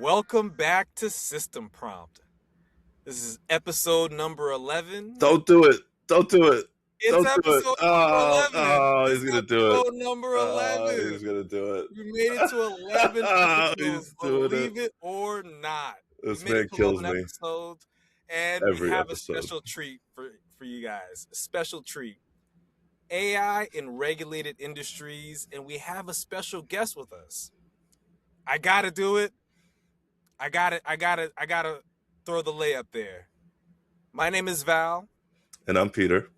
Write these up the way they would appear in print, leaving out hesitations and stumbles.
Welcome back to System Prompt. This is episode number 11. Don't do it. Don't do it. It's Don't do it. episode number Oh, 11. he's It's gonna do it. episode number 11. He's gonna do it. We made it to 11 episodes, He's doing believe it. it or not. This We made man it to kills 11 me episodes, and we every have a episode. special treat for you guys. A special treat. AI in regulated industries, and we have a special guest with us. I gotta do it. I gotta throw the layup there. My name is Val, And I'm Peter.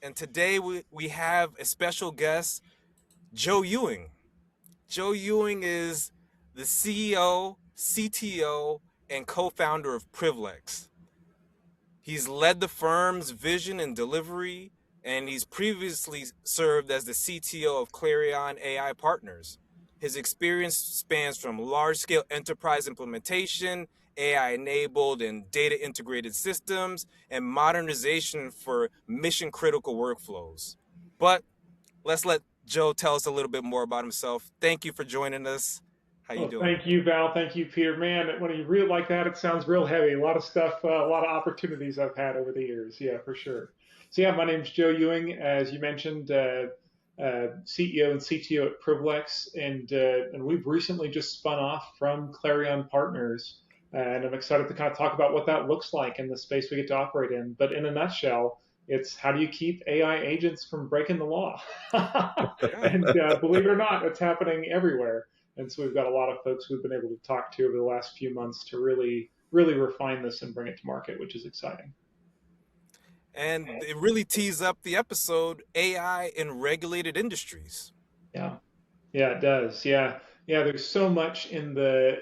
and today we have a special guest, Joe Ewing. Joe Ewing is the CEO, CTO, and co-founder of Privlex. He's led the firm's vision and delivery, and he's previously served as the CTO of Clarion AI Partners. His experience spans from large-scale enterprise implementation, AI-enabled and data-integrated systems, and modernization for mission-critical workflows. But let's let Joe tell us a little bit more about himself. Thank you for joining us. How you doing? Thank you, Val. Thank you, Peter. Man, when you read it like that, it sounds real heavy. A lot of stuff, a lot of opportunities I've had over the years. Yeah, for sure. So yeah, my name's Joe Ewing, as you mentioned, CEO and CTO at Privlex, and we've recently just spun off from Clarion Partners, and I'm excited to kind of talk about what that looks like in the space we get to operate in. But in a nutshell, it's how do you keep AI agents from breaking the law? And believe it or not, it's happening everywhere. And so we've got a lot of folks we've been able to talk to over the last few months to really refine this and bring it to market, which is exciting. And it really tees up the episode, AI in regulated industries. Yeah, it does. Yeah. There's so much in the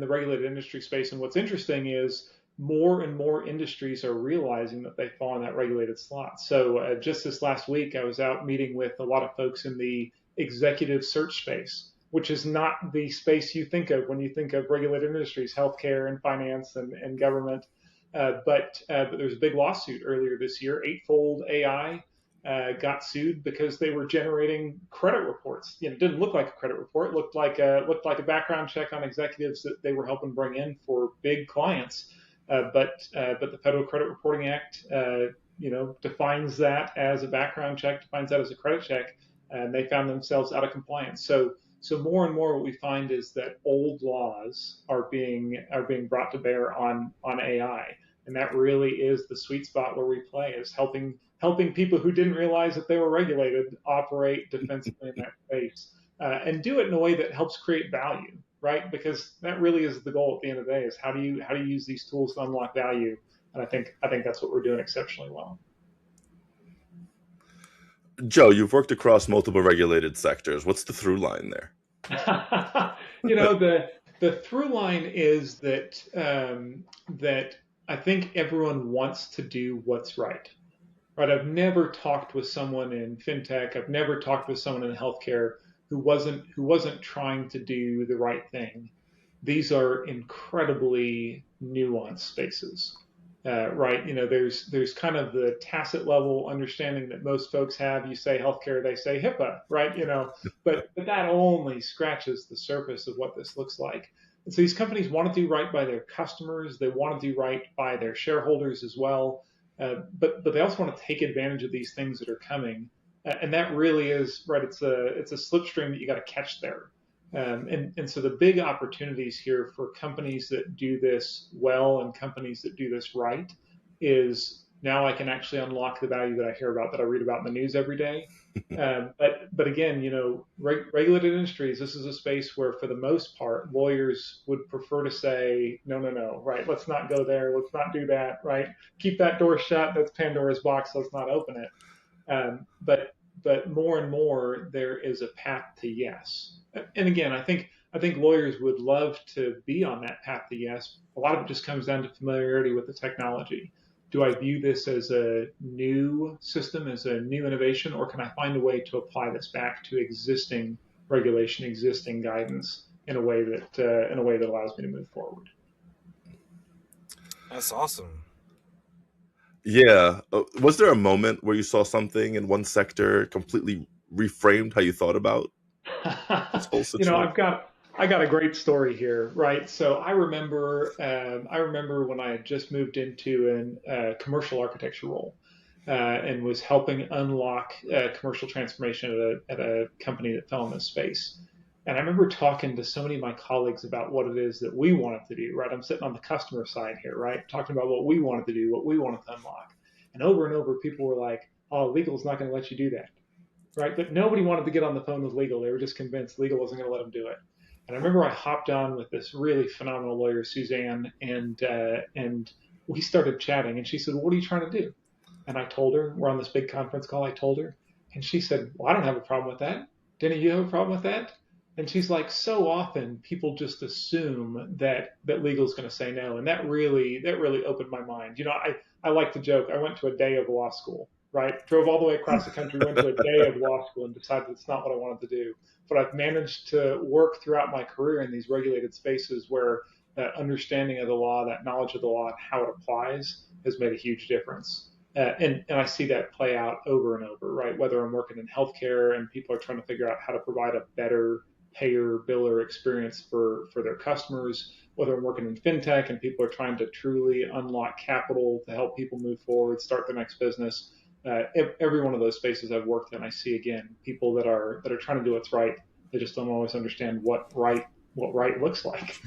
regulated industry space, and what's interesting is more and more industries are realizing that they fall in that regulated slot. So just this last week, I was out meeting with a lot of folks in the executive search space, which is not the space you think of when you think of regulated industries, healthcare and finance and government. But there's a big lawsuit earlier this year. Eightfold AI got sued because they were generating credit reports. It didn't look like a credit report. It looked like a background check on executives that they were helping bring in for big clients. But the Federal Credit Reporting Act, defines that as a background check, defines that as a credit check, and they found themselves out of compliance. So more and more what we find is that old laws are being brought to bear on AI. And that really is the sweet spot where we play, is helping people who didn't realize that they were regulated operate defensively in that space, and do it in a way that helps create value, right? Because that really is the goal at the end of the day, is how do you use these tools to unlock value? And I think that's what we're doing exceptionally well. Joe, you've worked across multiple regulated sectors. What's the through line there? The through line is that that I think everyone wants to do what's right. Right? I've never talked with someone in fintech. I've never talked with someone in healthcare who wasn't trying to do the right thing. These are incredibly nuanced spaces. Right? There's kind of the tacit level understanding that most folks have. You say healthcare, they say HIPAA, right? But that only scratches the surface of what this looks like. And so these companies want to do right by their customers. They want to do right by their shareholders as well. But they also want to take advantage of these things that are coming. And that really is, right, it's a slipstream that you got to catch there. And so the big opportunities here for companies that do this well and companies that do this right is now I can actually unlock the value that I hear about, that I read about in the news every day. But again, regulated industries, this is a space where for the most part, lawyers would prefer to say, no, right? Let's not go there. Let's not do that, right? Keep that door shut. That's Pandora's box. Let's not open it. But more and more, there is a path to yes. And again, I think lawyers would love to be on that path to yes. A lot of it just comes down to familiarity with the technology. Do I view this as a new system, as a new innovation, or can I find a way to apply this back to existing regulation, existing guidance in a way that allows me to move forward? That's awesome. Yeah. Was there a moment where you saw something in one sector completely reframed how you thought about this whole situation? I got a great story here, right? So I remember when I had just moved into a commercial architecture role, and was helping unlock commercial transformation at a company that fell in this space. And I remember talking to so many of my colleagues about what it is that we wanted to do, right? I'm sitting on the customer side here, right? Talking about what we wanted to do, what we wanted to unlock. And over, people were like, oh, legal's not going to let you do that, right? But nobody wanted to get on the phone with legal. They were just convinced legal wasn't going to let them do it. And I remember I hopped on with this really phenomenal lawyer, Suzanne, and we started chatting. And she said, well, "What are you trying to do?" And I told her, we're on this big conference call. I told her, and she said, "Well, I don't have a problem with that. Didn't you have a problem with that?" And she's like, so often people just assume that legal is going to say no, and that really opened my mind. I like to joke. I went to a day of law school, right? Drove all the way across the country, went to a day of law school, and decided it's not what I wanted to do. But I've managed to work throughout my career in these regulated spaces where that understanding of the law, that knowledge of the law, and how it applies has made a huge difference. And I see that play out over and over, right? Whether I'm working in healthcare and people are trying to figure out how to provide a better payer biller experience for their customers, whether I'm working in fintech and people are trying to truly unlock capital to help people move forward, start their next business. Every one of those spaces I've worked in, I see again people that are trying to do what's right. They just don't always understand what right looks like.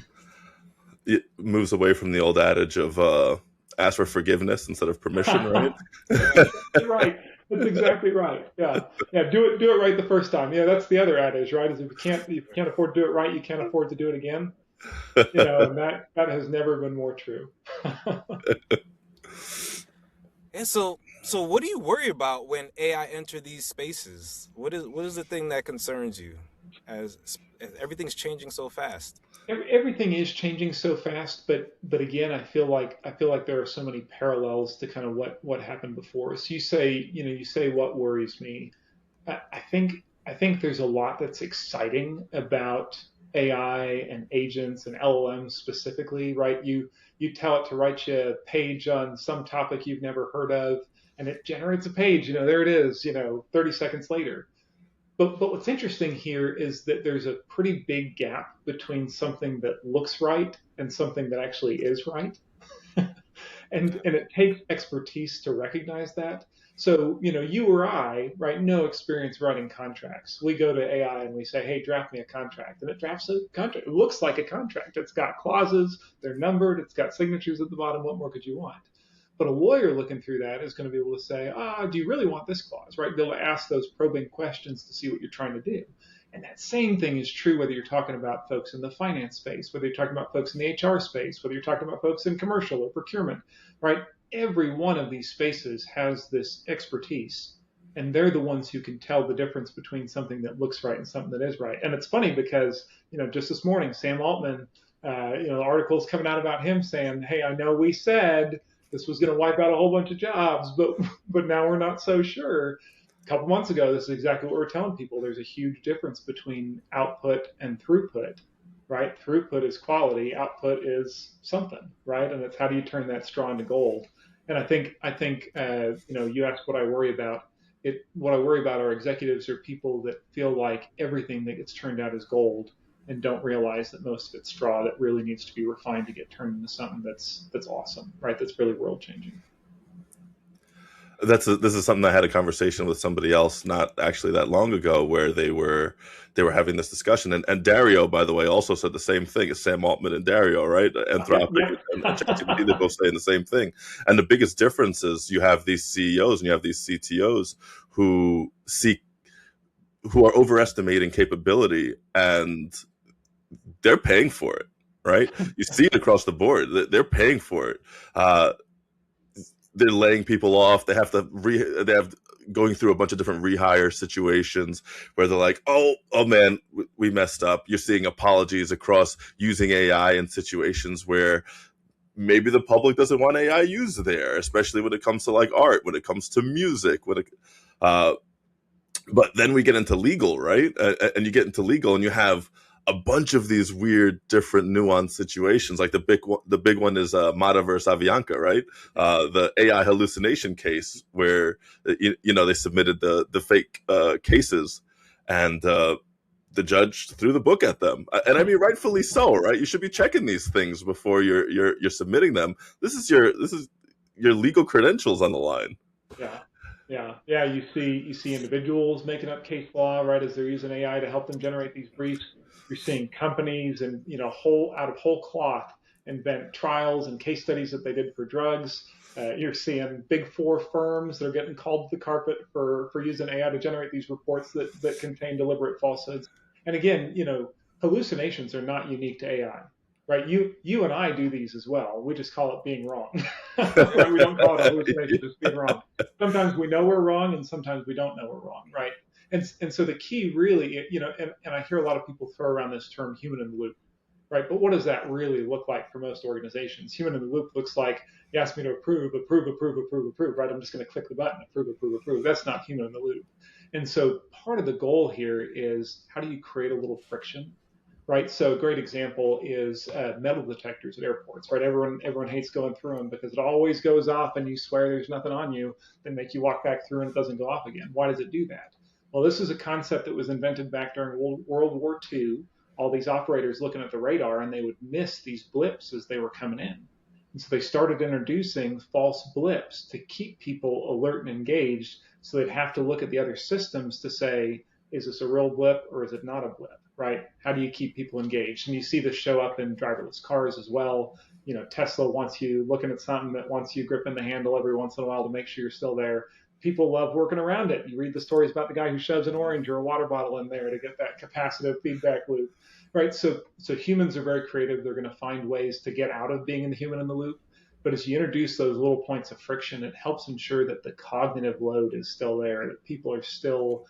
It moves away from the old adage of ask for forgiveness instead of permission, right? That's exactly right. That's exactly right. Yeah, yeah. Do it right the first time. Yeah, that's the other adage, right? Is if you can't afford to do it right, you can't afford to do it again. And that has never been more true. And so what do you worry about when AI enter these spaces? What is the thing that concerns you as everything's changing so fast? Everything is changing so fast, but again, I feel like there are so many parallels to kind of what happened before. So you say what worries me. I think there's a lot that's exciting about AI and agents and LLMs specifically, right? You tell it to write you a page on some topic you've never heard of, and it generates a page. There it is. 30 seconds later. But what's interesting here is that there's a pretty big gap between something that looks right and something that actually is right. And it takes expertise to recognize that. So, you or I, right, no experience writing contracts. We go to AI and we say, hey, draft me a contract. And it drafts a contract. It looks like a contract. It's got clauses, they're numbered, it's got signatures at the bottom. What more could you want? But a lawyer looking through that is going to be able to say, do you really want this clause, right? Be able to ask those probing questions to see what you're trying to do. And that same thing is true whether you're talking about folks in the finance space, whether you're talking about folks in the HR space, whether you're talking about folks in commercial or procurement, right? Every one of these spaces has this expertise, and they're the ones who can tell the difference between something that looks right and something that is right. And it's funny because, just this morning, Sam Altman, articles coming out about him saying, hey, I know we said this was going to wipe out a whole bunch of jobs, but now we're not so sure. A couple months ago, this is exactly what we're telling people. There's a huge difference between output and throughput, right? Throughput is quality, output is something, right? And it's how do you turn that straw into gold? And I think you asked what I worry about. What I worry about are executives or people that feel like everything that gets turned out is gold and don't realize that most of it's straw that really needs to be refined to get turned into something that's awesome, right? That's really world changing. This is something I had a conversation with somebody else not actually that long ago where they were having this discussion, and Dario, by the way, also said the same thing as Sam Altman and Dario, right? Anthropic and ChatGPT, they're both saying the same thing. And the biggest difference is you have these CEOs and you have these CTOs who are overestimating capability, and they're paying for it, right? You see it across the board. They're paying for it. They're laying people off. They have going through a bunch of different rehire situations where they're like, oh man, we messed up. You're seeing apologies across using AI in situations where maybe the public doesn't want AI used there, especially when it comes to like art, when it comes to music, but then we get into legal, right? And you get into legal and you have a bunch of these weird, different, nuanced situations. Like the big one is Mata versus Avianca, right? The AI hallucination case where they submitted the fake cases, and the judge threw the book at them, and I mean, rightfully so, right? You should be checking these things before you're submitting them. This is your legal credentials on the line. Yeah. You see individuals making up case law, right, as they're using AI to help them generate these briefs. You're seeing companies and whole out of whole cloth invent trials and case studies that they did for drugs. You're seeing big four firms that are getting called to the carpet for using AI to generate these reports that contain deliberate falsehoods. And again, hallucinations are not unique to AI, right? You and I do these as well. We just call it being wrong. Right? We don't call it a hallucination, just being wrong. Sometimes we know we're wrong, and sometimes we don't know we're wrong, right? And so the key really, and I hear a lot of people throw around this term human in the loop, right? But what does that really look like for most organizations? Human in the loop looks like you ask me to approve, right? I'm just going to click the button, approve. That's not human in the loop. And so part of the goal here is how do you create a little friction, right? So a great example is metal detectors at airports, right? Everyone hates going through them because it always goes off and you swear there's nothing on you, then make you walk back through and it doesn't go off again. Why does it do that? Well, this is a concept that was invented back during World War II. All these operators looking at the radar and they would miss these blips as they were coming in. And so they started introducing false blips to keep people alert and engaged. So they'd have to look at the other systems to say, is this a real blip or is it not a blip, right? How do you keep people engaged? And you see this show up in driverless cars as well. Tesla wants you looking at something that wants you gripping the handle every once in a while to make sure you're still there. People love working around it. You read the stories about the guy who shoves an orange or a water bottle in there to get that capacitive feedback loop, right? So humans are very creative. They're going to find ways to get out of being in the human in the loop. But as you introduce those little points of friction, it helps ensure that the cognitive load is still there, that people are still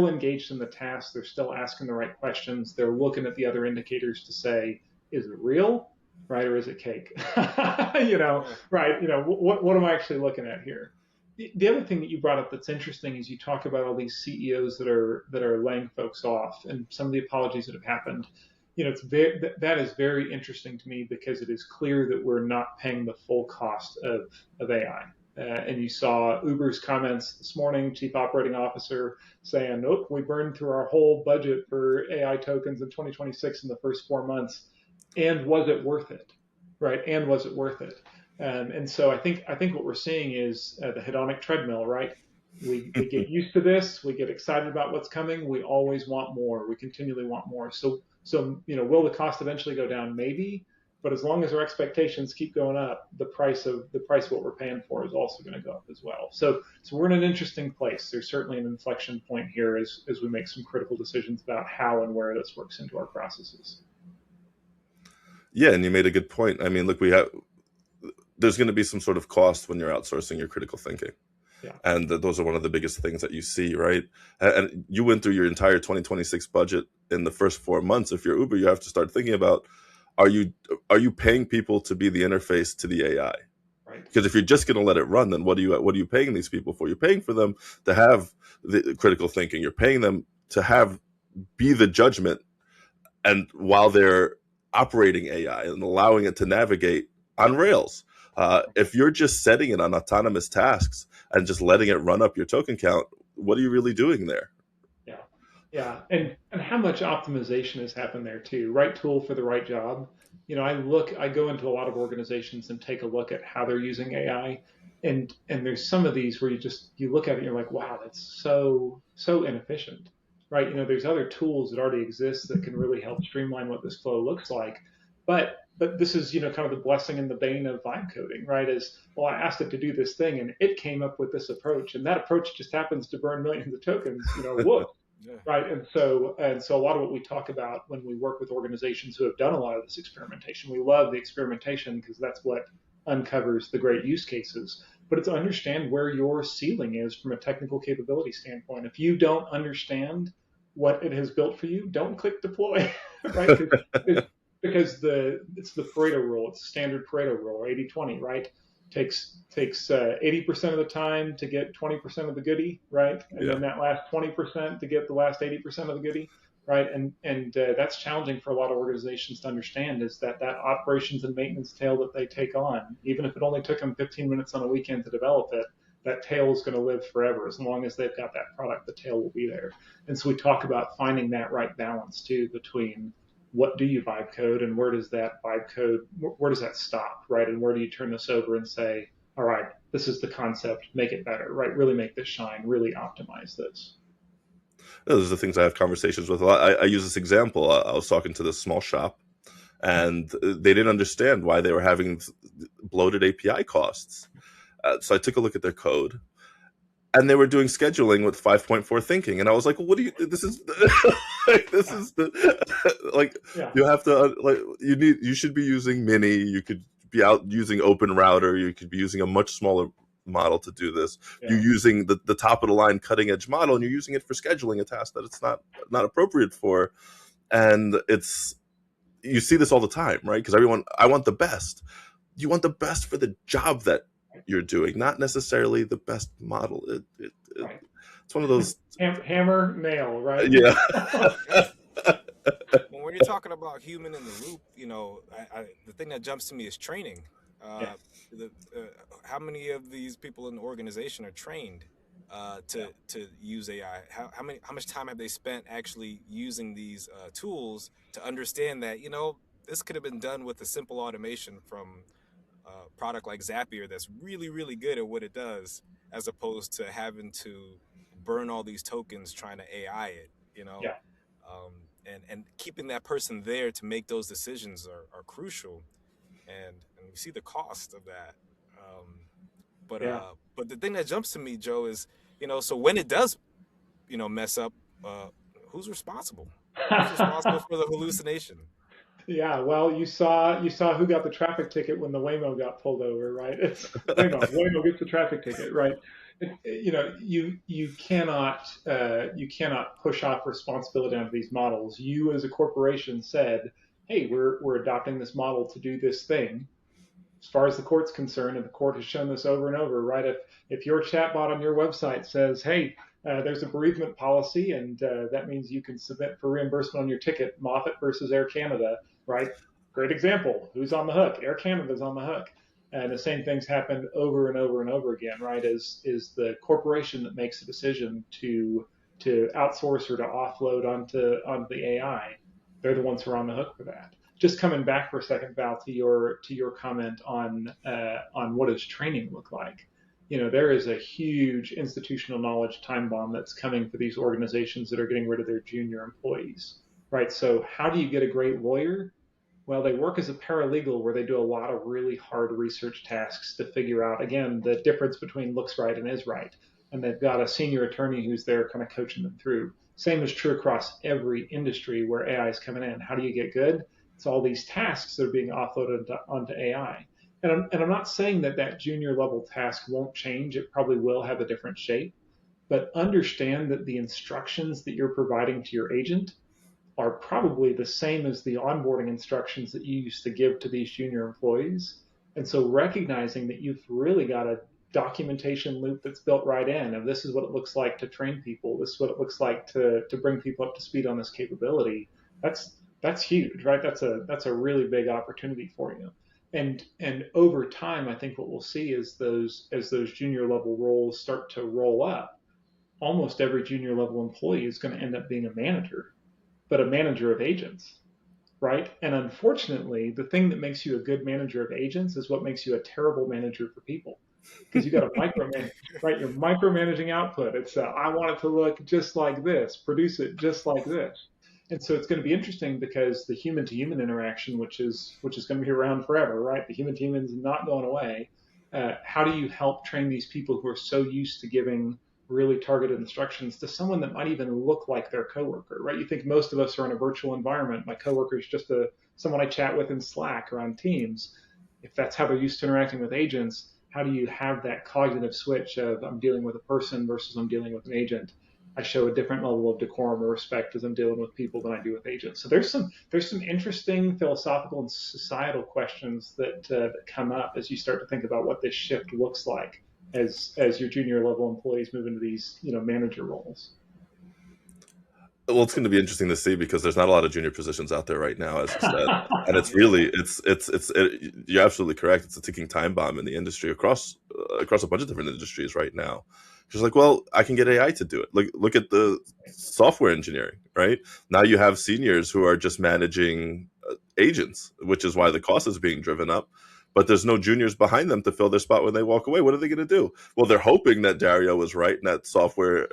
engaged in the task. They're still asking the right questions. They're looking at the other indicators to say, is it real, right, or is it cake? Right? What am I actually looking at here? The other thing that you brought up that's interesting is you talk about all these CEOs that are laying folks off and some of the apologies that have happened. That is very interesting to me because it is clear that we're not paying the full cost of AI. And you saw Uber's comments this morning, chief operating officer saying, nope, we burned through our whole budget for AI tokens in 2026 in the first 4 months. And was it worth it? Right? And was it worth it? And so I think what we're seeing is the hedonic treadmill, right? We get used to this. We get excited about what's coming. We always want more. We continually want more. So will the cost eventually go down? Maybe. But as long as our expectations keep going up, the price what we're paying for is also going to go up as well. So we're in an interesting place. There's certainly an inflection point here as we make some critical decisions about how and where this works into our processes. Yeah, and you made a good point. I mean, look, there's going to be some sort of cost when you're outsourcing your critical thinking. Yeah. And those are one of the biggest things that you see, right? And you went through your entire 2026 budget in the first 4 months. If you're Uber, you have to start thinking about, are you paying people to be the interface to the AI? Right. Because if you're just going to let it run, then what are you paying these people for? You're paying for them to have the critical thinking. You're paying them to be the judgment, and while they're operating AI and allowing it to navigate on rails. If you're just setting it on autonomous tasks and just letting it run up your token count, what are you really doing there? Yeah. And how much optimization has happened there too? Right tool for the right job. I go into a lot of organizations and take a look at how they're using AI. And there's some of these where you look at it and you're like, wow, that's so inefficient, right? There's other tools that already exist that can really help streamline what this flow looks like. But this is, kind of the blessing and the bane of vibe coding, right? Is, well, I asked it to do this thing and it came up with this approach, and that approach just happens to burn millions of tokens, whoops. Yeah. Right. And so a lot of what we talk about when we work with organizations who have done a lot of this experimentation, we love the experimentation because that's what uncovers the great use cases. But it's understand where your ceiling is from a technical capability standpoint. If you don't understand what it has built for you, don't click deploy, right? Because it's the Pareto rule. It's the standard Pareto rule, 80-20, right? Takes 80% of the time to get 20% of the goodie, right? And then that last 20% to get the last 80% of the goodie, right? And that's challenging for a lot of organizations to understand, is that operations and maintenance tail that they take on, even if it only took them 15 minutes on a weekend to develop it, that tail is going to live forever. As long as they've got that product, the tail will be there. And so we talk about finding that right balance too between what do you vibe code and where does that vibe code, where does that stop, right? And where do you turn this over and say, all right, this is the concept, make it better, right? Really make this shine, really optimize this. Those are the things I have conversations with a lot. I use this example. I was talking to this small shop, and they didn't understand why they were having bloated API costs. So I took a look at their code, and they were doing scheduling with 5.4 thinking, and I was like, well, "What do you? This is like, this is the like Yeah, you have to like you should be using Mini. You could be out using Open Router. You could be using a much smaller model to do this. You're yeah, using the top of the line cutting edge model, and you're using it for scheduling a task that it's not appropriate for. And it's you see this all the time, right? Because I want the best. You want the best for the job that you're doing, not necessarily the best model. right. It's one of those. Hammer, nail, right? Yeah. When you're talking about human in the loop, the thing that jumps to me is training. Yeah, Uh, how many of these people in the organization are trained yeah, to use AI? How much time have they spent actually using these tools to understand that this could have been done with a simple automation from a product like Zapier that's really really good at what it does, as opposed to having to burn all these tokens trying to AI it. yeah, Um, and keeping that person there to make those decisions are crucial, and we see the cost of that. Um, yeah. but the thing that jumps to me, Joe, is so when it does mess up, uh, who's responsible? Who's responsible for the hallucination? Yeah, well, you saw who got the traffic ticket when the Waymo got pulled over, right? It's Waymo gets the traffic ticket, right? You cannot push off responsibility onto these models. You as a corporation said, hey, we're adopting this model to do this thing. As far as the court's concerned, and the court has shown this over and over, right? If your chatbot on your website says, "Hey, there's a bereavement policy, and that means you can submit for reimbursement on your ticket," Moffat versus Air Canada, right? Great example. Who's on the hook? Air Canada's on the hook. And the same things happened over and over and over again, right? Is the corporation that makes a decision to outsource or to offload onto the AI, they're the ones who are on the hook for that. Just coming back for a second, Val, to your comment on what does training look like. There is a huge institutional knowledge time bomb that's coming for these organizations that are getting rid of their junior employees, right? So how do you get a great lawyer? Well, they work as a paralegal where they do a lot of really hard research tasks to figure out, again, the difference between looks right and is right. And they've got a senior attorney who's there kind of coaching them through. Same is true across every industry where AI is coming in. How do you get good? It's all these tasks that are being offloaded onto AI. And I'm not saying that junior level task won't change. It probably will have a different shape. But understand that the instructions that you're providing to your agent are probably the same as the onboarding instructions that you used to give to these junior employees. And so recognizing that you've really got a documentation loop that's built right in of this is what it looks like to train people, this is what it looks like to bring people up to speed on this capability. That's huge, right? That's a really big opportunity for you. And over time, I think what we'll see is those junior level roles start to roll up, almost every junior level employee is going to end up being a manager, but a manager of agents, right? And unfortunately, the thing that makes you a good manager of agents is what makes you a terrible manager for people. Because you got to micromanage, right? You're micromanaging output. It's I want it to look just like this, produce it just like this. And so it's going to be interesting because the human to human interaction, which is going to be around forever, right? The human to human is not going away. How do you help train these people who are so used to giving really targeted instructions to someone that might even look like their coworker, right? You think most of us are in a virtual environment. My coworker is just someone I chat with in Slack or on Teams. If that's how they're used to interacting with agents, how do you have that cognitive switch of I'm dealing with a person versus I'm dealing with an agent? I show a different level of decorum or respect as I'm dealing with people than I do with agents. So there's some interesting philosophical and societal questions that come up as you start to think about what this shift looks like as your junior level employees move into these manager roles. Well, it's going to be interesting to see because there's not a lot of junior positions out there right now, as you said, and it's really you're absolutely correct. It's a ticking time bomb in the industry across a bunch of different industries right now. Just like, well, I can get AI to do it. Look at the software engineering, right? Now you have seniors who are just managing agents, which is why the cost is being driven up. But there's no juniors behind them to fill their spot when they walk away. What are they going to do? Well, they're hoping that Dario was right and that software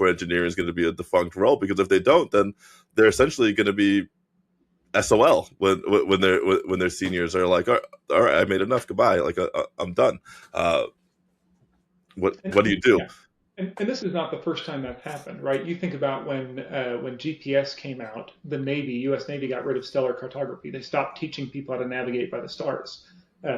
engineering is going to be a defunct role, because if they don't, then they're essentially going to be SOL when their seniors are like, all right, I made enough, goodbye, like I'm done. What do you do? Yeah. And this is not the first time that's happened, right? You think about when GPS came out, the Navy, U.S. Navy, got rid of stellar cartography. They stopped teaching people how to navigate by the stars.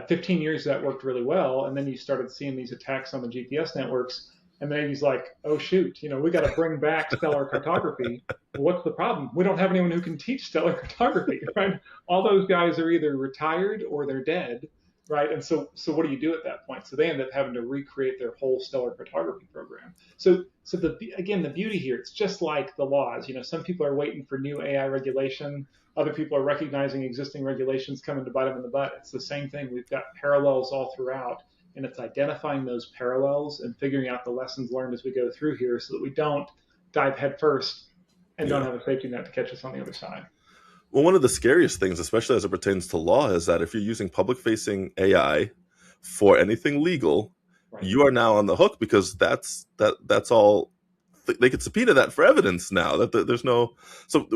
15 years that worked really well, and then you started seeing these attacks on the GPS networks, and the Navy's like, oh shoot, we got to bring back stellar cartography. Well, what's the problem? We don't have anyone who can teach stellar cartography, right? All those guys are either retired or they're dead, right? And so what do you do at that point? So they end up having to recreate their whole stellar cartography program. So the beauty here, it's just like the laws. Some people are waiting for new AI regulation. Other people are recognizing existing regulations coming to bite them in the butt. It's the same thing. We've got parallels all throughout, and it's identifying those parallels and figuring out the lessons learned as we go through here, so that we don't dive headfirst and don't have a safety net to catch us on the other side. Well, one of the scariest things, especially as it pertains to law, is that if you're using public-facing AI for anything legal, Right. you are now on the hook, because that's all. They could subpoena that for evidence now. That there's no. So,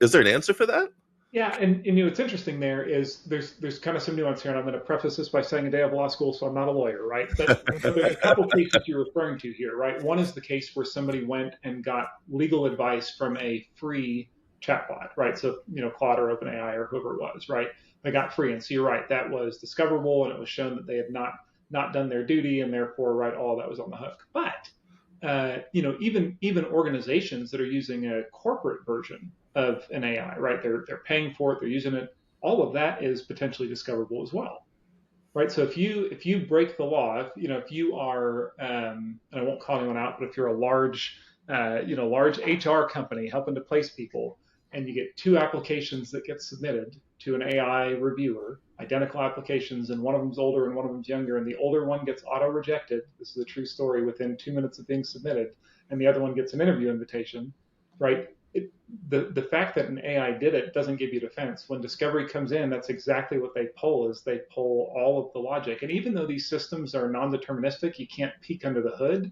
is there an answer for that? Yeah, and what's interesting there is there's kind of some nuance here, and I'm going to preface this by saying a day of law school, so I'm not a lawyer, right? But there's a couple cases you're referring to here, right? One is the case where somebody went and got legal advice from a free chatbot, right? So Claude or OpenAI or whoever it was, right? They got free, and so you're right, that was discoverable, and it was shown that they had not done their duty, and therefore, right, all that was on the hook. But even organizations that are using a corporate version of an AI, right? They're paying for it, they're using it. All of that is potentially discoverable as well, right? So if you break the law, if you are, and I won't call anyone out, but if you're a large HR company helping to place people, and you get two applications that get submitted to an AI reviewer, identical applications, and one of them's older and one of them's younger, and the older one gets auto rejected. This is a true story within 2 minutes of being submitted, and the other one gets an interview invitation, right? The fact that an AI did it doesn't give you defense. When discovery comes in, that's exactly what they pull, is they pull all of the logic. And even though these systems are non-deterministic, you can't peek under the hood,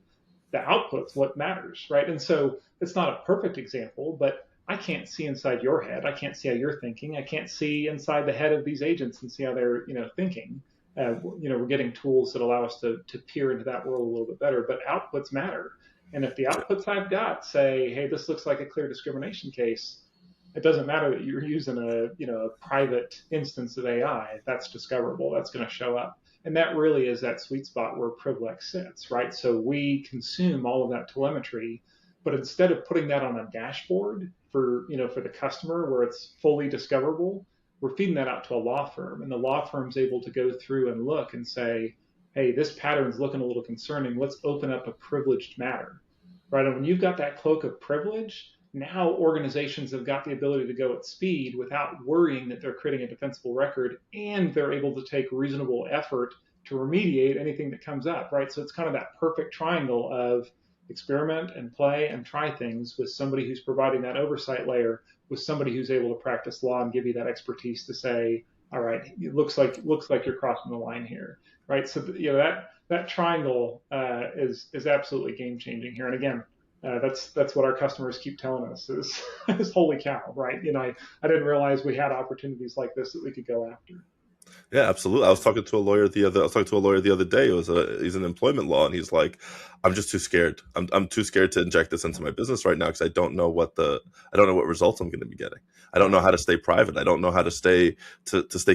the output's what matters, right? And so it's not a perfect example, but I can't see inside your head. I can't see how you're thinking. I can't see inside the head of these agents and see how they're, thinking. We're getting tools that allow us to peer into that world a little bit better, but outputs matter. And if the outputs I've got say, hey, this looks like a clear discrimination case, it doesn't matter that you're using a private instance of AI. That's discoverable. That's going to show up. And that really is that sweet spot where Privilege sits, right? So we consume all of that telemetry, but instead of putting that on a dashboard for the customer where it's fully discoverable, we're feeding that out to a law firm, and the law firm's able to go through and look and say, hey, this pattern's looking a little concerning. Let's open up a privileged matter, right? And when you've got that cloak of privilege, now organizations have got the ability to go at speed without worrying that they're creating a defensible record, and they're able to take reasonable effort to remediate anything that comes up, right? So it's kind of that perfect triangle of experiment and play and try things with somebody who's providing that oversight layer, with somebody who's able to practice law and give you that expertise to say, all right, it looks like you're crossing the line here, right? So that triangle is absolutely game changing here. And again, that's what our customers keep telling us is holy cow, right? I didn't realize we had opportunities like this that we could go after. Yeah, absolutely. I was talking to a lawyer the other day. He's in employment law, and he's like, I'm just too scared. I'm too scared to inject this into my business right now, because I don't know what results I'm going to be getting. I don't know how to stay private. I don't know how to stay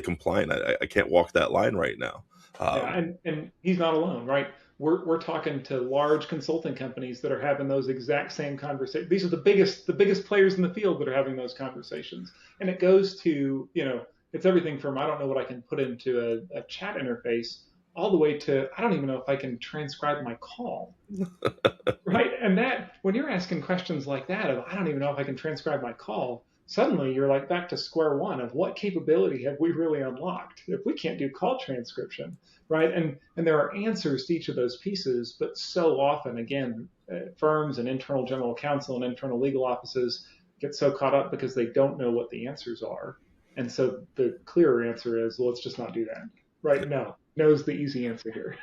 compliant. I can't walk that line right now. And he's not alone, right? We're talking to large consulting companies that are having those exact same conversations. These are the biggest players in the field that are having those conversations, and it goes to it's everything from I don't know what I can put into a chat interface, all the way to, I don't even know if I can transcribe my call. Right. And that, when you're asking questions like that of, I don't even know if I can transcribe my call, suddenly you're like back to square one of what capability have we really unlocked if we can't do call transcription, right? And there are answers to each of those pieces, but so often, again, firms and internal general counsel and internal legal offices get so caught up because they don't know what the answers are. And so the clearer answer is, well, let's just not do that. Right? No is the easy answer here.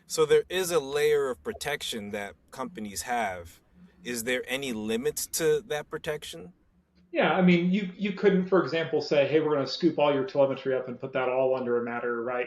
So there is a layer of protection that companies have. Is there any limits to that protection? Yeah, I mean, you couldn't, for example, say, hey, we're going to scoop all your telemetry up and put that all under a matter, right?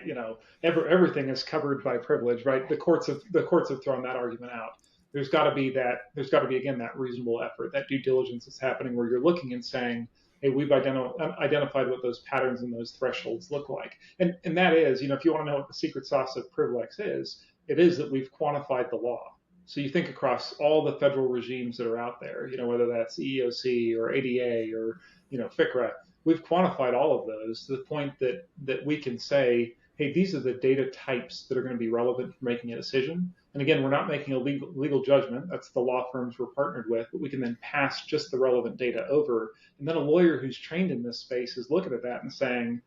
Everything is covered by privilege, right? The courts have thrown that argument out. There's got to be again that reasonable effort, that due diligence is happening where you're looking and saying, hey, we've identified what those patterns and those thresholds look like, and that is, if you want to know what the secret sauce of Privilex is, it is that we've quantified the law. So you think across all the federal regimes that are out there, whether that's EEOC or ADA or, FICRA, we've quantified all of those to the point that we can say, hey, these are the data types that are going to be relevant for making a decision. And again, we're not making a legal judgment. That's the law firms we're partnered with, but we can then pass just the relevant data over. And then a lawyer who's trained in this space is looking at that and saying,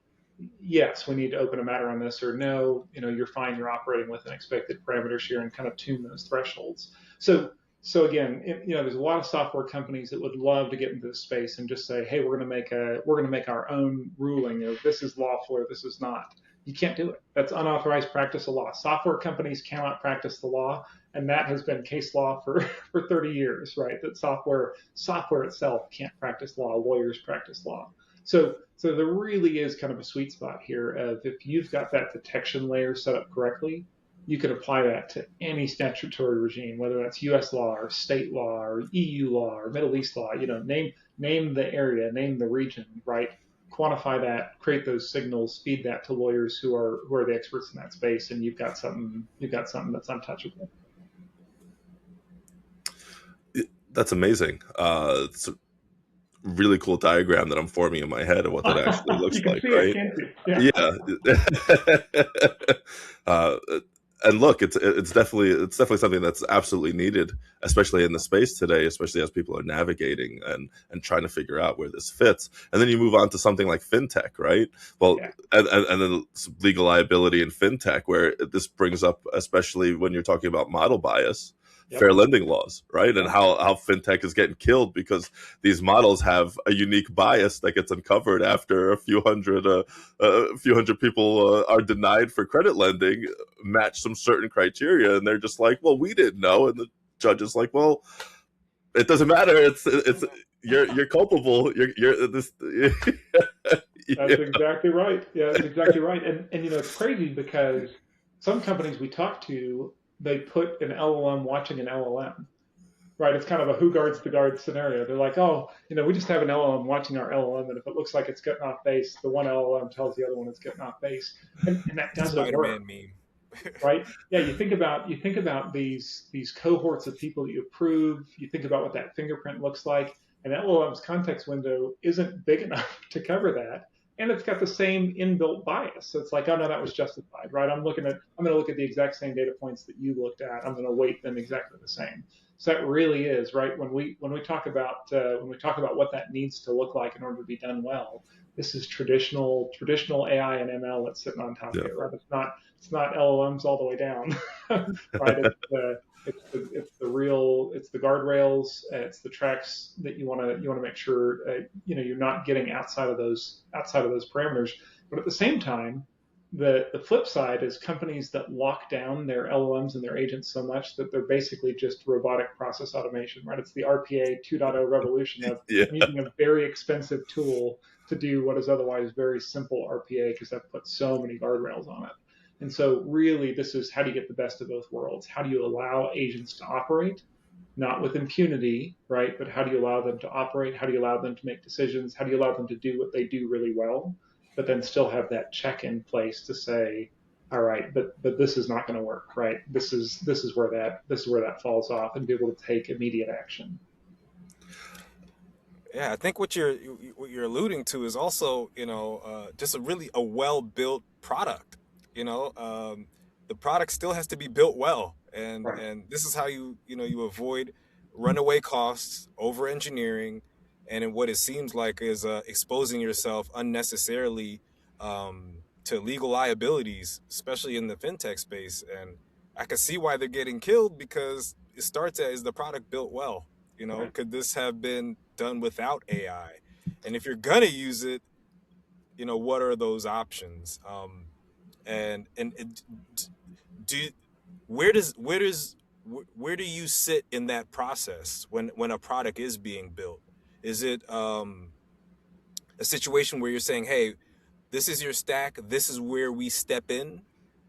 yes, we need to open a matter on this, or no, you're fine, you're operating within expected parameters here, and kind of tune those thresholds. So again, there's a lot of software companies that would love to get into this space and just say, hey, we're going to make our own ruling of this is lawful or this is not. You can't do it. That's unauthorized practice of law. Software companies cannot practice the law, and that has been case law for 30 years, right? That software itself can't practice law. Lawyers practice law. So there really is kind of a sweet spot here of, if you've got that detection layer set up correctly, you can apply that to any statutory regime, whether that's U.S. law or state law or EU law or Middle East law. Name the area, name the region, right? Quantify that, create those signals, feed that to lawyers who are the experts in that space, and you've got something that's untouchable. That's amazing. It's a really cool diagram that I'm forming in my head of what that actually looks You can like, see right? it, can't you? Yeah. And look, it's definitely something that's absolutely needed, especially in the space today, especially as people are navigating and trying to figure out where this fits. And then you move on to something like fintech, right? Well, Yeah. and then legal liability in fintech, where this brings up, especially when you're talking about model bias, Yep. fair lending laws, right? And how fintech is getting killed because these models have a unique bias that gets uncovered after a few hundred people are denied for credit lending, match some certain criteria, and they're just like, well, we didn't know, and the judge is like, well, it doesn't matter. It's you're culpable. You're this. That's exactly right. Yeah, that's exactly right. And it's crazy because some companies we talk to, they put an LLM watching an LLM. Right, it's kind of a who guards the guard scenario. They're like, oh, we just have an LLM watching our LLM, and if it looks like it's getting off base, the one LLM tells the other one it's getting off base, and that doesn't work. Spider-Man meme. Right? Yeah, you think about these cohorts of people that you approve. You think about what that fingerprint looks like, and LLM's context window isn't big enough to cover that, and it's got the same inbuilt bias. So it's like, oh no, that was justified, right? I'm going to look at the exact same data points that you looked at. I'm going to weight them exactly the same. So that really is right when we talk about what that needs to look like in order to be done well. This is traditional AI and ML that's sitting on top of it, right? It's not LLMs all the way down, right? It's the guardrails, it's the tracks that you want to make sure you're not getting outside of those parameters. But at the same time, the flip side is companies that lock down their LLMs and their agents so much that they're basically just robotic process automation, right? It's the RPA 2.0 revolution of using a very expensive tool to do what is otherwise very simple RPA because I've put so many guardrails on it. And so really, this is how do you get the best of both worlds? How do you allow agents to operate, not with impunity, right? But how do you allow them to operate? How do you allow them to make decisions? How do you allow them to do what they do really well, but then still have that check in place to say, all right, but this is not going to work, right? This is where that falls off, and be able to take immediate action. Yeah, I think what you're alluding to is also, just a really well built product. The product still has to be built well, and Right. this is how you avoid runaway costs, over engineering, and in what it seems like is exposing yourself unnecessarily to legal liabilities, especially in the fintech space. And I can see why they're getting killed, because it starts at, is the product built well? Right. Could this have been done without AI? And if you're gonna use it, what are those options? And do where do you sit in that process when a product is being built? Is it a situation where you're saying, hey, this is your stack, this is where we step in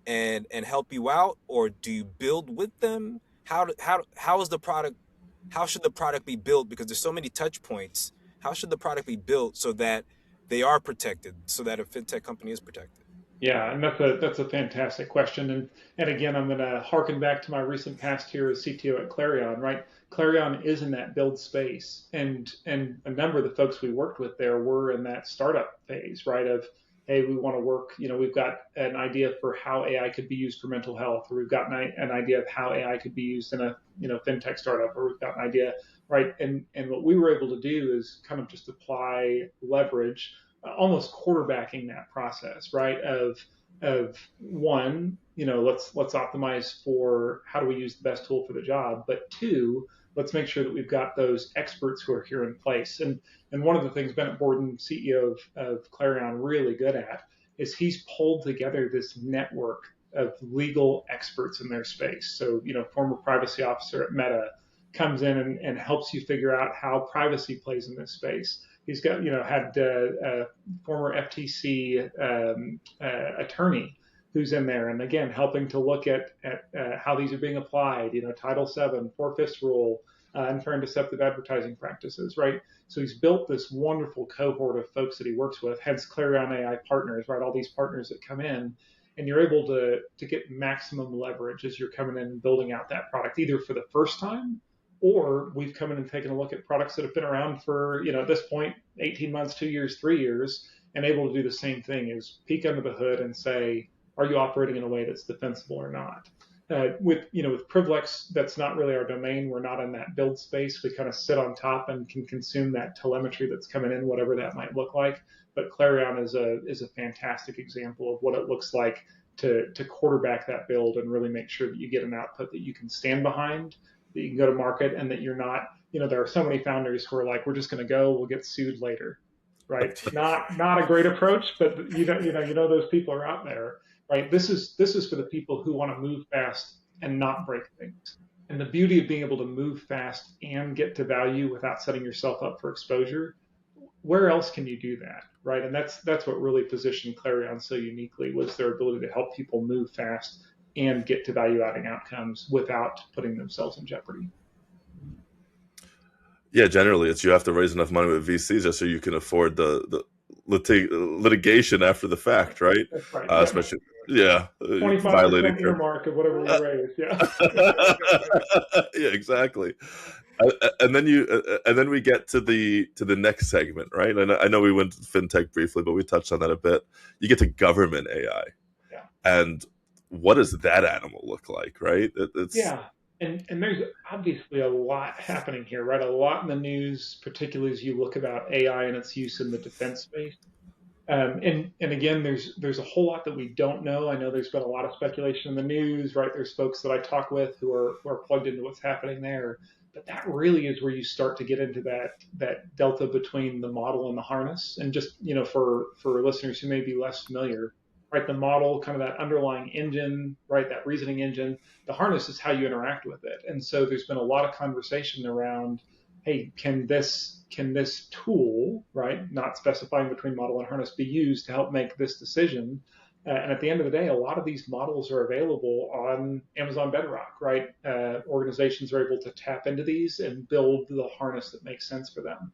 and help you out, or do you build with them? How is the product, how should the product be built? Because there's so many touch points. How should the product be built so that they are protected, so that a fintech company is protected? Yeah, and that's a fantastic question. And again, I'm going to harken back to my recent past here as CTO at Clarion, right? Clarion is in that build space, and a number of the folks we worked with there were in that startup phase, right? Of, hey, we want to work, we've got an idea for how AI could be used for mental health, or we've got an idea of how AI could be used in a fintech startup, or we've got an idea, right? And what we were able to do is kind of just apply leverage, almost quarterbacking that process, right? Of one, let's optimize for how do we use the best tool for the job, but two, let's make sure that we've got those experts who are here in place. And one of the things Bennett Borden, CEO of Clarion, really good at is he's pulled together this network of legal experts in their space. So, former privacy officer at Meta comes in and helps you figure out how privacy plays in this space. He's got, had a former FTC attorney who's in there, and again, helping to look at how these are being applied. Title VII, 4/5 rule, unfair and deceptive advertising practices, right? So he's built this wonderful cohort of folks that he works with. Hence, Clarion AI partners, right? All these partners that come in, and you're able to get maximum leverage as you're coming in and building out that product, either for the first time, or we've come in and taken a look at products that have been around for, at this point, 18 months, 2 years, 3 years, and able to do the same thing, is peek under the hood and say, are you operating in a way that's defensible or not? With Privlex, that's not really our domain. We're not in that build space. We kind of sit on top and can consume that telemetry that's coming in, whatever that might look like. But Clarion is a fantastic example of what it looks like to quarterback that build and really make sure that you get an output that you can stand behind, that you can go to market, and that you're not, there are so many founders who are like, we're just going to go, we'll get sued later, right? Not a great approach, but those people are out there, right? This is for the people who want to move fast and not break things. And the beauty of being able to move fast and get to value without setting yourself up for exposure, where else can you do that, right? And that's what really positioned Clarion so uniquely, was their ability to help people move fast and get to value adding outcomes without putting themselves in jeopardy. Yeah, generally it's you have to raise enough money with VCs just so you can afford the litigation after the fact, right? That's right. Especially, yeah, 25% earmark of whatever we raise. Yeah. Yeah, exactly. And then we get to the next segment, right? And I know we went to fintech briefly, but we touched on that a bit. You get to government AI, Yeah. and what does that animal look like, right? Yeah. And there's obviously a lot happening here, right? A lot in the news, particularly as you look about AI and its use in the defense space. And again, there's a whole lot that we don't know. I know there's been a lot of speculation in the news, right? There's folks that I talk with who are plugged into what's happening there. But that really is where you start to get into that delta between the model and the harness. And just, for listeners who may be less familiar, right? The model, kind of that underlying engine, right? That reasoning engine. The harness is how you interact with it. And so there's been a lot of conversation around, hey, can this tool, right, not specifying between model and harness, be used to help make this decision? And at the end of the day, a lot of these models are available on Amazon Bedrock, right? Organizations are able to tap into these and build the harness that makes sense for them.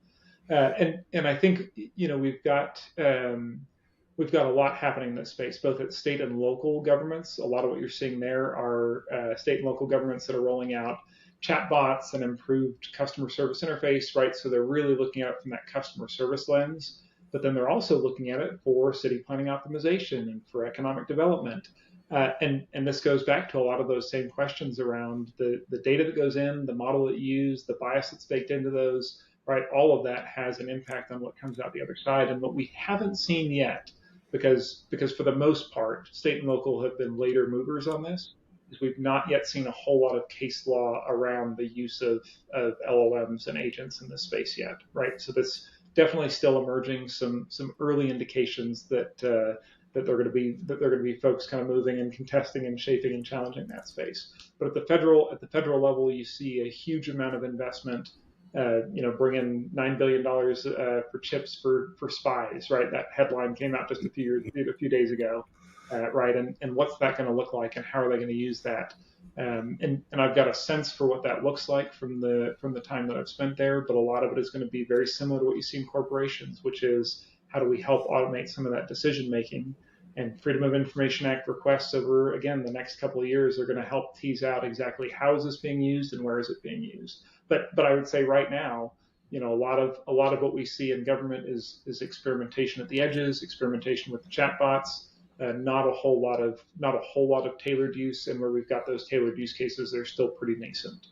And I think we've got a lot happening in this space, both at state and local governments. A lot of what you're seeing there are state and local governments that are rolling out chatbots and improved customer service interface, right? So they're really looking at it from that customer service lens, but then they're also looking at it for city planning optimization and for economic development. And this goes back to a lot of those same questions around the data that goes in, the model that you use, the bias that's baked into those, right? All of that has an impact on what comes out the other side. And what we haven't seen yet, because for the most part, state and local have been later movers on this, is we've not yet seen a whole lot of case law around the use of LLMs and agents in this space yet, right? So that's definitely still emerging. Some early indications that they're going to be folks kind of moving and contesting and shaping and challenging that space. But at the federal level, you see a huge amount of investment. Bring in $9 billion for chips for spies. Right, that headline came out just a few days ago. Right, and what's that going to look like, and how are they going to use that? And I've got a sense for what that looks like from the time that I've spent there. But a lot of it is going to be very similar to what you see in corporations, which is how do we help automate some of that decision making? And Freedom of Information Act requests over, again, the next couple of years are going to help tease out exactly how is this being used and where is it being used. But I would say right now, a lot of what we see in government is experimentation at the edges, experimentation with the chatbots, not a whole lot of tailored use. And where we've got those tailored use cases, they're still pretty nascent.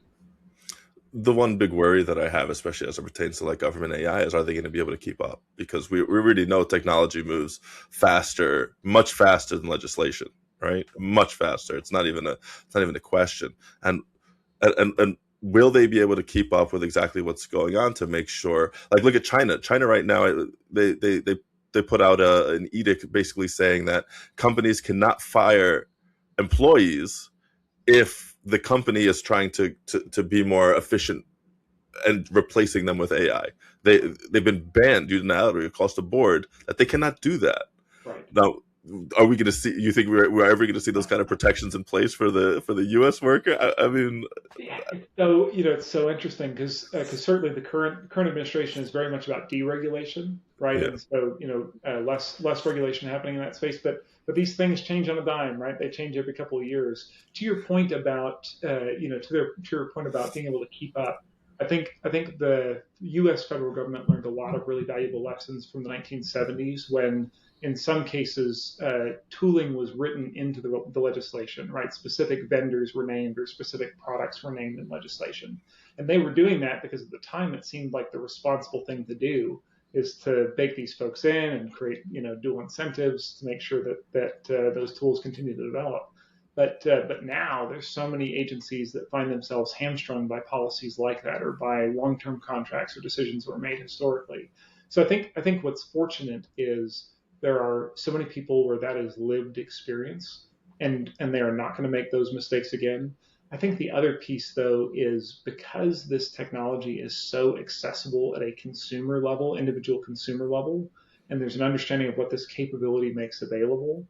The one big worry that I have, especially as it pertains to like government AI, is are they going to be able to keep up? Because we really know technology moves faster, much faster than legislation, right? Much faster. It's not even a question. And will they be able to keep up with exactly what's going on to make sure? Like, look at China. China right now, they put out an edict basically saying that companies cannot fire employees if the company is trying to be more efficient and replacing them with AI. They've been banned due to narrowly across the board that they cannot do that. Right. Now, are we going to see? You think we're ever going to see those kind of protections in place for the U.S. worker? I mean, yeah. So it's so interesting because certainly the current administration is very much about deregulation, right? yeah. And so less regulation happening in that space, but these things change on a dime, right? They change every couple of years. To your point about to your point about being able to keep up, I think the U.S. federal government learned a lot of really valuable lessons from the 1970s when, in some cases, tooling was written into the legislation, right? Specific vendors were named or specific products were named in legislation. And they were doing that because at the time it seemed like the responsible thing to do is to bake these folks in and create, dual incentives to make sure that those tools continue to develop. But now there's so many agencies that find themselves hamstrung by policies like that or by long-term contracts or decisions that were made historically. So I think what's fortunate is there are so many people where that is lived experience and they are not going to make those mistakes again. I think the other piece though is because this technology is so accessible at a consumer level, individual consumer level, and there's an understanding of what this capability makes available,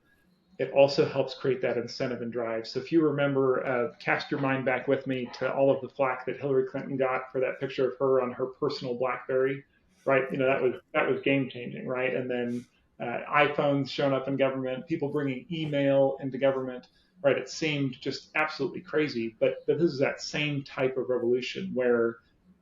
it also helps create that incentive and drive. So if you remember, cast your mind back with me to all of the flack that Hillary Clinton got for that picture of her on her personal BlackBerry, right? That was game changing, right? And then iPhones showing up in government, people bringing email into government, right? It seemed just absolutely crazy, but this is that same type of revolution where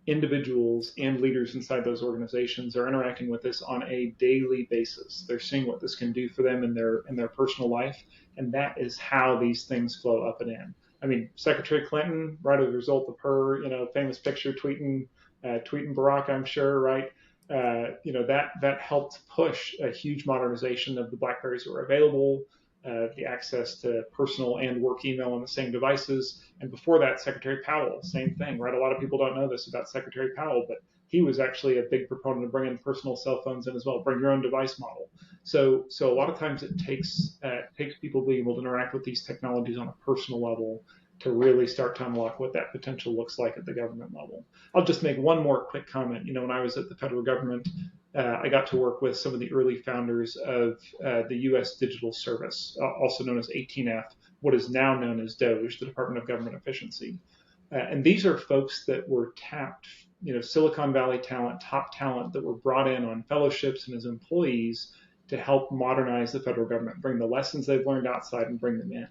individuals and leaders inside those organizations are interacting with this on a daily basis. They're seeing what this can do for them in their personal life, and that is how these things flow up and in. I mean, Secretary Clinton, right, as a result of her, famous picture tweeting Barack, I'm sure, right? That helped push a huge modernization of the BlackBerries that were available, the access to personal and work email on the same devices. And before that, Secretary Powell, same thing, right? A lot of people don't know this about Secretary Powell, but he was actually a big proponent of bringing personal cell phones in as well, bring your own device model. So a lot of times it takes people being able to interact with these technologies on a personal level to really start to unlock what that potential looks like at the government level. I'll just make one more quick comment. When I was at the federal government, I got to work with some of the early founders of the U.S. Digital Service, also known as 18F, what is now known as DOGE, the Department of Government Efficiency. And these are folks that were tapped, Silicon Valley talent, top talent that were brought in on fellowships and as employees to help modernize the federal government, bring the lessons they've learned outside and bring them in.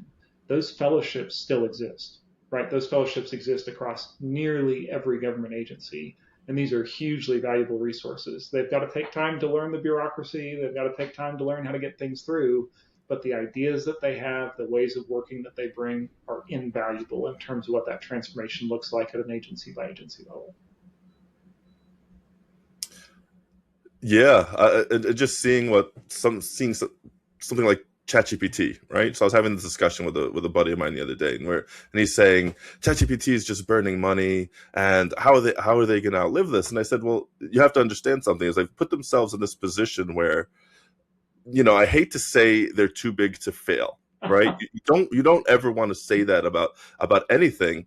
Those fellowships still exist, right? Those fellowships exist across nearly every government agency. And these are hugely valuable resources. They've got to take time to learn the bureaucracy. They've got to take time to learn how to get things through. but the ideas that they have, the ways of working that they bring are invaluable in terms of what that transformation looks like at an agency by agency level. Yeah, and just seeing something like ChatGPT, right? So I was having this discussion with a buddy of mine the other day, and he's saying ChatGPT is just burning money, and how are they going to outlive this? And I said, well, you have to understand something. Is they've put themselves in this position where, I hate to say they're too big to fail, right? You don't ever want to say that about anything,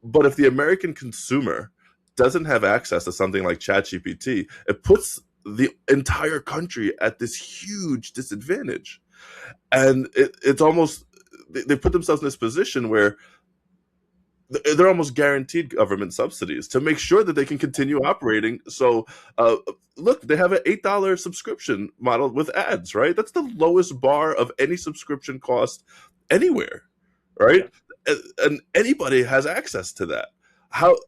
but if the American consumer doesn't have access to something like ChatGPT, it puts the entire country at this huge disadvantage. And it's almost, they put themselves in this position where they're almost guaranteed government subsidies to make sure that they can continue operating. So, look, they have an $8 subscription model with ads, right? That's the lowest bar of any subscription cost anywhere, right? And anybody has access to that. How,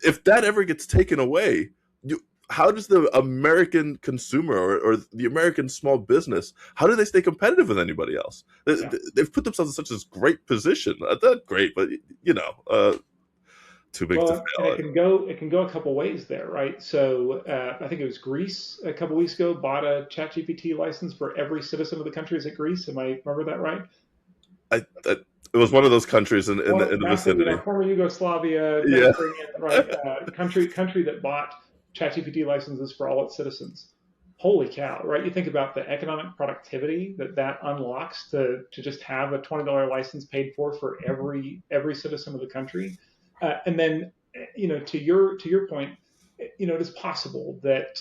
if that ever gets taken away, how does the American consumer or the American small business, how do they stay competitive with anybody else? Yeah. They've put themselves in such a great position. Not great, but too big to Well, and fail. it can go a couple ways there, right? So I think it was Greece a couple weeks ago bought a ChatGPT license for every citizen of the country. Is it Greece? Am I remember that right? It was one of those countries in Well, the massive, vicinity. former Yugoslavia, Yeah. Mediterranean, right? Country that bought ChatGPT licenses for all its citizens. Holy cow, right? You think about the economic productivity that unlocks to just have a $20 license paid for every citizen of the country, and then to your point, it is possible that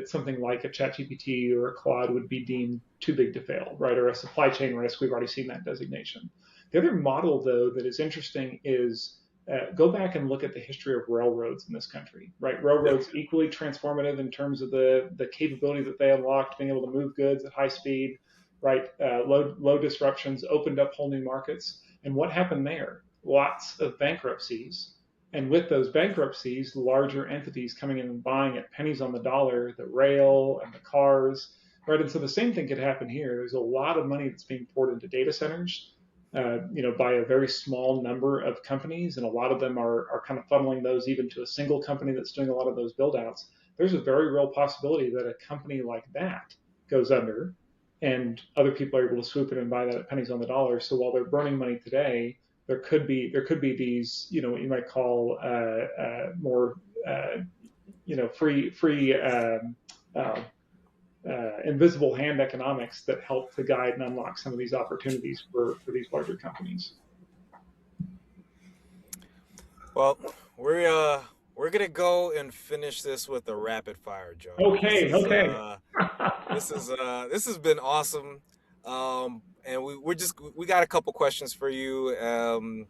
something like a ChatGPT or a Claude would be deemed too big to fail, right? Or a supply chain risk. We've already seen that designation. The other model, though, that is interesting is go back and look at the history of railroads in this country, right? Railroads equally transformative in terms of the capability that they unlocked, being able to move goods at high speed, right? Low disruptions, opened up whole new markets. And what happened there? Lots of bankruptcies. And with those bankruptcies, larger entities coming in and buying at pennies on the dollar, the rail and the cars, right? And so the same thing could happen here. There's a lot of money that's being poured into data centers, by a very small number of companies, and a lot of them are kind of funneling those even to a single company that's doing a lot of those build outs. There's a very real possibility that a company like that goes under, and other people are able to swoop in and buy that at pennies on the dollar. So while they're burning money today, there could be these, what you might call more free invisible hand economics that help to guide and unlock some of these opportunities for these larger companies. Well, we're gonna go and finish this with a rapid fire, Joe. Okay, okay. This has been awesome. And we got a couple questions for you. And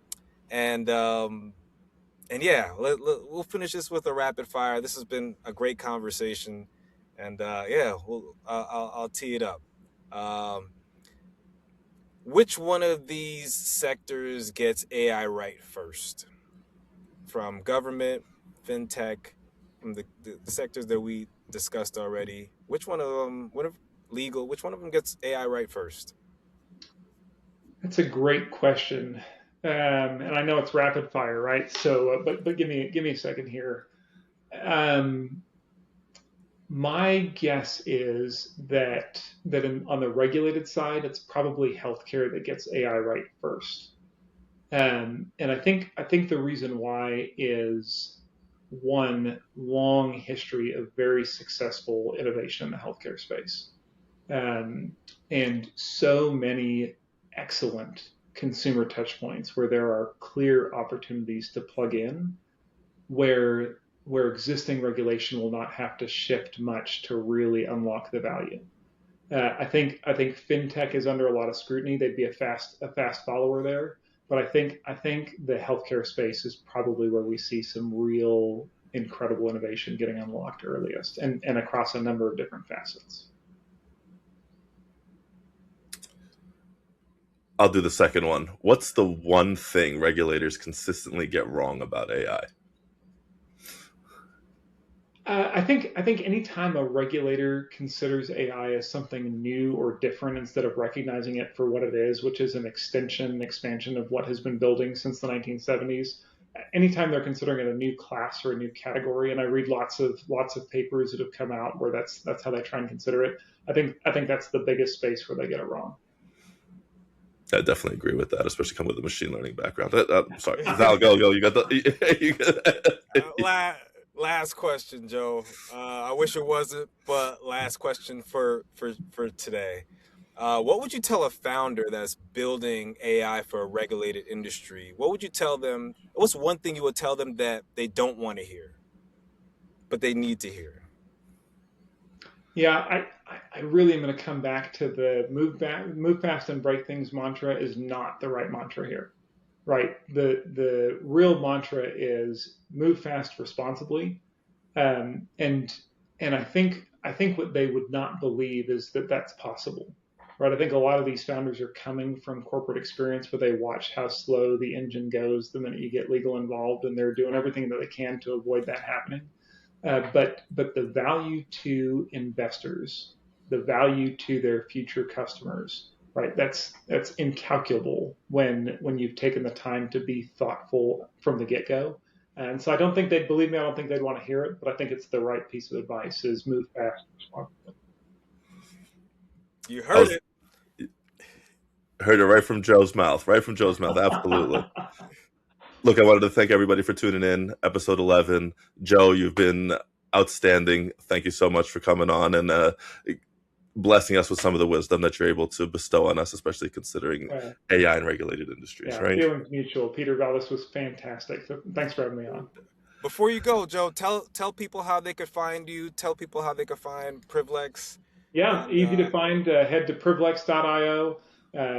yeah, we'll finish this with a rapid fire. This has been a great conversation, and yeah, I'll tee it up. Um, which one of these sectors gets AI right first? From government, fintech, from the sectors that we discussed already. Which one of them? Legal? Which one of them gets AI right first? That's a great question, and I know it's rapid fire, right? So, but give me a second here. Um, my guess is that on the regulated side, it's probably healthcare that gets AI right first. And I think the reason why is one long history of very successful innovation in the healthcare space, um, and so many excellent consumer touch points where there are clear opportunities to plug in, where existing regulation will not have to shift much to really unlock the value. I think fintech is under a lot of scrutiny. They'd be a fast follower there, but I think the healthcare space is probably where we see some real incredible innovation getting unlocked earliest, and across a number of different facets. I'll do the second one. What's the one thing regulators consistently get wrong about AI? I think anytime a regulator considers AI as something new or different instead of recognizing it for what it is, which is an expansion of what has been building since the 1970s, anytime they're considering it a new class or a new category, and I read lots of papers that have come out where that's how they try and consider it. I think that's the biggest space where they get it wrong. I definitely agree with that, especially coming with a machine learning background. Sorry, Val, go. You got the. You Last question, Joe. I wish it wasn't, but last question for today. What would you tell a founder that's building AI for a regulated industry? What would you tell them? What's one thing you would tell them that they don't want to hear, but they need to hear? Yeah, I really am going to come back to the move fast and break things mantra is not the right mantra here, right? The real mantra is move fast responsibly, and I think what they would not believe is that that's possible, right? I think a lot of these founders are coming from corporate experience where they watch how slow the engine goes the minute you get legal involved, and they're doing everything that they can to avoid that happening. But the value to investors, the value to their future customers, right? That's incalculable when you've taken the time to be thoughtful from the get go. And so I don't think they'd believe me. I don't think they'd want to hear it, but I think it's the right piece of advice: is move fast. You I heard was it. heard it right from Joe's mouth. Right from Joe's mouth. Absolutely. Look, I wanted to thank everybody for tuning in. Episode 11. Joe, you've been outstanding. Thank you so much for coming on and blessing us with some of the wisdom that you're able to bestow on us, especially considering AI in regulated industries, Yeah, right? feelings mutual. Peter Val, this was fantastic. So thanks for having me on. Before you go, Joe, tell people how they could find you. Tell people how they could find Privlex. Yeah, And easy to find. Head to privlex.io.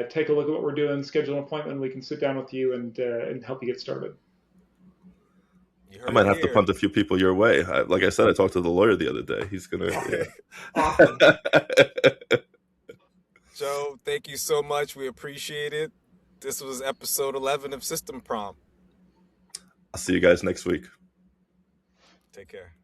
Take a look at what we're doing. Schedule an appointment. We can sit down with you and help you get started. you I heard might it have to here. punt a few people your way. Like I said, I talked to the lawyer the other day. He's gonna. Okay. Awesome. Joe, thank you so much. We appreciate it. This was episode 11 of System Prompt. I'll see you guys next week. Take care.